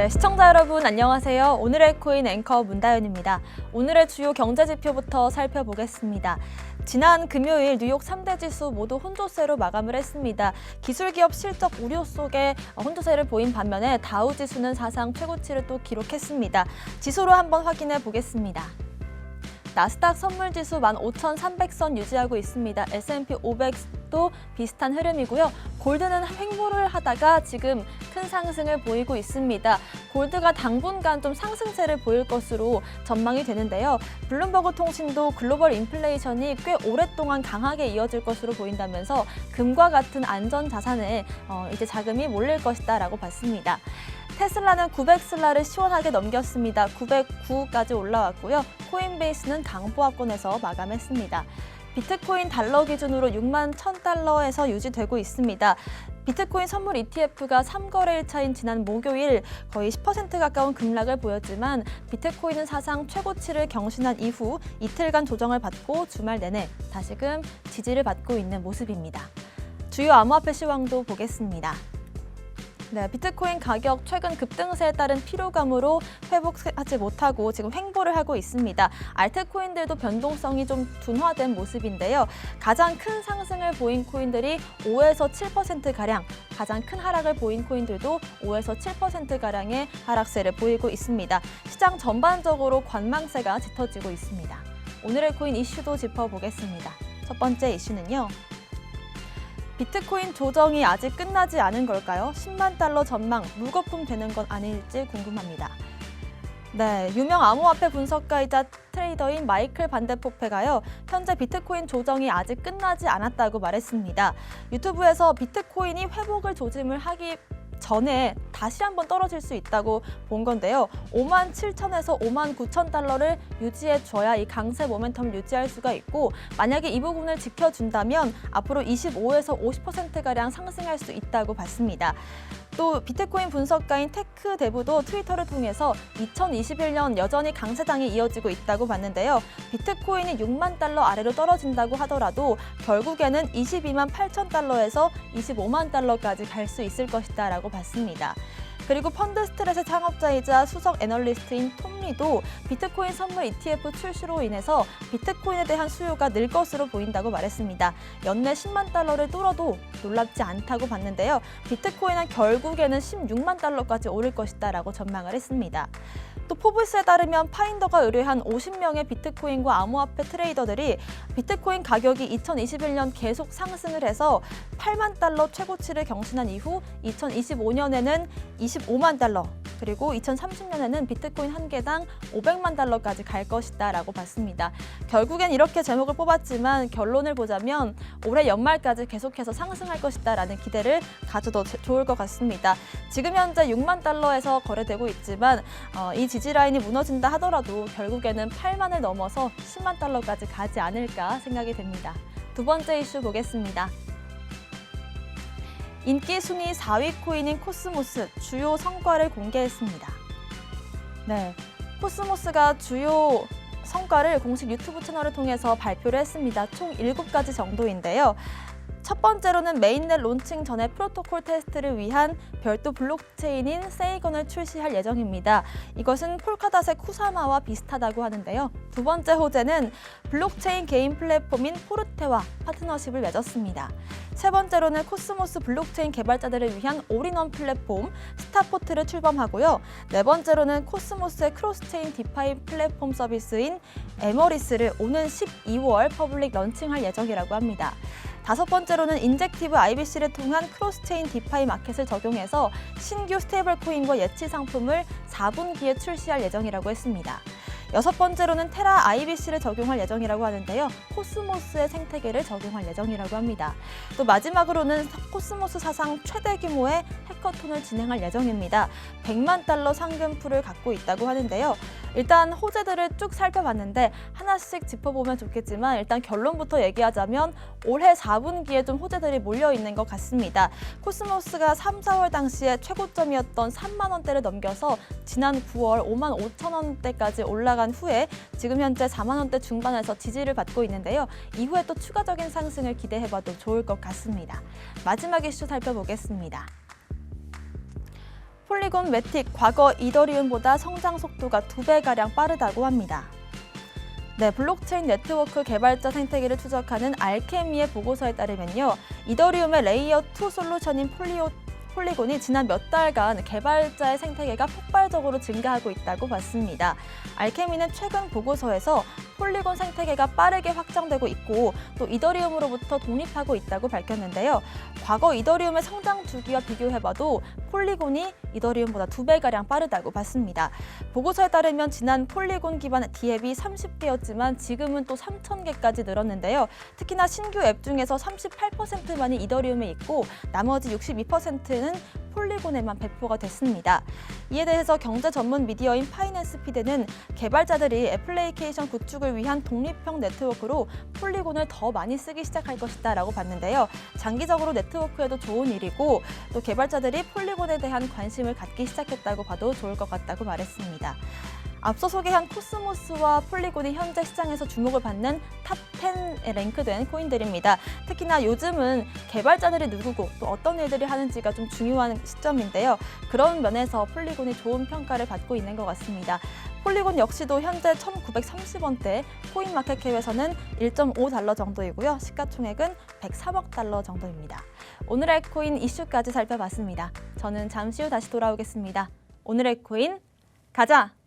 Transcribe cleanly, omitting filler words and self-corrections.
네, 시청자 여러분 안녕하세요. 오늘의 코인 앵커 문다연입니다. 오늘의 주요 경제 지표부터 살펴보겠습니다. 지난 금요일 뉴욕 3대 지수 모두 혼조세로 마감을 했습니다. 기술기업 실적 우려 속에 혼조세를 보인 반면에 다우 지수는 사상 최고치를 또 기록했습니다. 지수로 한번 확인해 보겠습니다. 나스닥 선물지수 15,300선 유지하고 있습니다. S&P 500도 비슷한 흐름이고요. 골드는 횡보를 하다가 지금 큰 상승을 보이고 있습니다. 골드가 당분간 좀 상승세를 보일 것으로 전망이 되는데요. 블룸버그 통신도 글로벌 인플레이션이 꽤 오랫동안 강하게 이어질 것으로 보인다면서 금과 같은 안전 자산에 이제 자금이 몰릴 것이다라고 봤습니다. 테슬라는 900슬라를 시원하게 넘겼습니다. 909까지 올라왔고요. 코인베이스는 강보합권에서 마감했습니다. 비트코인 달러 기준으로 6만 1,000달러에서 유지되고 있습니다. 비트코인 선물 ETF가 3거래일 차인 지난 목요일 거의 10% 가까운 급락을 보였지만 비트코인은 사상 최고치를 경신한 이후 이틀간 조정을 받고 주말 내내 다시금 지지를 받고 있는 모습입니다. 주요 암호화폐 시황도 보겠습니다. 네, 비트코인 가격 최근 급등세에 따른 피로감으로 회복하지 못하고 지금 횡보를 하고 있습니다. 알트코인들도 변동성이 좀 둔화된 모습인데요. 가장 큰 상승을 보인 코인들이 5에서 7%가량, 가장 큰 하락을 보인 코인들도 5에서 7%가량의 하락세를 보이고 있습니다. 시장 전반적으로 관망세가 짙어지고 있습니다. 오늘의 코인 이슈도 짚어보겠습니다. 첫 번째 이슈는요. 비트코인 조정이 아직 끝나지 않은 걸까요? 10만 달러 전망, 물거품 되는 건 아닐지 궁금합니다. 네, 유명 암호화폐 분석가이자 트레이더인 마이클 반데포페가요. 현재 비트코인 조정이 아직 끝나지 않았다고 말했습니다. 유튜브에서 비트코인이 회복을 조짐을 하기 전에 다시 한번 떨어질 수 있다고 본 건데요. 5만 7천에서 5만 9천 달러를 유지해줘야 이 강세 모멘텀을 유지할 수가 있고 만약에 이 부분을 지켜준다면 앞으로 25에서 50%가량 상승할 수 있다고 봤습니다. 또 비트코인 분석가인 테크 대부도 트위터를 통해서 2021년 여전히 강세장이 이어지고 있다고 봤는데요. 비트코인이 6만 달러 아래로 떨어진다고 하더라도 결국에는 22만 8천 달러에서 25만 달러까지 갈 수 있을 것이다 라고 봤습니다. 그리고 펀드 스트레스 창업자이자 수석 애널리스트인 톰 리도 비트코인 선물 ETF 출시로 인해서 비트코인에 대한 수요가 늘 것으로 보인다고 말했습니다. 연내 10만 달러를 뚫어도 놀랍지 않다고 봤는데요. 비트코인은 결국에는 16만 달러까지 오를 것이다 라고 전망을 했습니다. 또 포브스에 따르면 파인더가 의뢰한 50명의 비트코인과 암호화폐 트레이더들이 비트코인 가격이 2021년 계속 상승을 해서 8만 달러 최고치를 경신한 이후 2025년에는 25만 달러, 그리고 2030년에는 비트코인 한 개당 500만 달러까지 갈 것이다 라고 봤습니다. 결국엔 이렇게 제목을 뽑았지만 결론을 보자면 올해 연말까지 계속해서 상승할 것이다 라는 기대를 가져도 좋을 것 같습니다. 지금 현재 6만 달러에서 거래되고 있지만 이 지지라인이 무너진다 하더라도 결국에는 8만을 넘어서 10만 달러까지 가지 않을까 생각이 됩니다. 두 번째 이슈 보겠습니다. 인기 순위 4위 코인인 코스모스 주요 성과를 공개했습니다. 네, 코스모스가 주요 성과를 공식 유튜브 채널을 통해서 발표를 했습니다. 총 7가지 정도인데요. 첫 번째로는 메인넷 론칭 전에 프로토콜 테스트를 위한 별도 블록체인인 세이건을 출시할 예정입니다. 이것은 폴카닷의 쿠사마와 비슷하다고 하는데요. 두 번째 호재는 블록체인 게임 플랫폼인 포르테와 파트너십을 맺었습니다. 세 번째로는 코스모스 블록체인 개발자들을 위한 올인원 플랫폼 스타포트를 출범하고요. 네 번째로는 코스모스의 크로스체인 디파이 플랫폼 서비스인 에머리스를 오는 12월 퍼블릭 런칭할 예정이라고 합니다. 다섯 번째로는 인젝티브 IBC를 통한 크로스체인 디파이 마켓을 적용해서 신규 스테이블 코인과 예치 상품을 4분기에 출시할 예정이라고 했습니다. 여섯 번째로는 테라 IBC를 적용할 예정이라고 하는데요. 코스모스의 생태계를 적용할 예정이라고 합니다. 또 마지막으로는 코스모스 사상 최대 규모의 해커톤을 진행할 예정입니다. 100만 달러 상금풀을 갖고 있다고 하는데요. 일단 호재들을 쭉 살펴봤는데 하나씩 짚어보면 좋겠지만 일단 결론부터 얘기하자면 올해 4분기에 좀 호재들이 몰려있는 것 같습니다. 코스모스가 3, 4월 당시에 최고점이었던 3만 원대를 넘겨서 지난 9월 5만 5천 원대까지 올라간 후에 지금 현재 4만 원대 중반에서 지지를 받고 있는데요. 이후에 또 추가적인 상승을 기대해봐도 좋을 것 같습니다. 마지막 이슈 살펴보겠습니다. 폴리곤 매틱 과거 이더리움보다 성장 속도가 2배가량 빠르다고 합니다. 네, 블록체인 네트워크 개발자 생태계를 추적하는 알케미의 보고서에 따르면요. 이더리움의 레이어 2 솔루션인 폴리곤이 지난 몇 달간 개발자의 생태계가 폭발적으로 증가하고 있다고 봤습니다. 알케미는 최근 보고서에서 폴리곤 생태계가 빠르게 확장되고 있고 또 이더리움으로부터 독립하고 있다고 밝혔는데요. 과거 이더리움의 성장 주기와 비교해봐도 폴리곤이 이더리움보다 2배가량 빠르다고 봤습니다. 보고서에 따르면 지난 폴리곤 기반 DApp이 30개였지만 지금은 또 3,000개까지 늘었는데요. 특히나 신규 앱 중에서 38%만이 이더리움에 있고 나머지 62%는 폴리곤에만 배포가 됐습니다. 이에 대해서 경제 전문 미디어인 파이낸스 피드는 개발자들이 애플리케이션 구축을 위한 독립형 네트워크로 폴리곤을 더 많이 쓰기 시작할 것이다 라고 봤는데요. 장기적으로 네트워크에도 좋은 일이고 또 개발자들이 폴리곤에 대한 관심을 갖기 시작했다고 봐도 좋을 것 같다고 말했습니다. 앞서 소개한 코스모스와 폴리곤이 현재 시장에서 주목을 받는 탑 10에 랭크된 코인들입니다. 특히나 요즘은 개발자들이 누구고 또 어떤 일들이 하는지가 좀 중요한 시점인데요. 그런 면에서 폴리곤이 좋은 평가를 받고 있는 것 같습니다. 폴리곤 역시도 현재 1,930원대, 코인마켓캡에서는 1.5달러 정도이고요. 시가총액은 103억 달러 정도입니다. 오늘의 코인 이슈까지 살펴봤습니다. 저는 잠시 후 다시 돌아오겠습니다. 오늘의 코인 가자!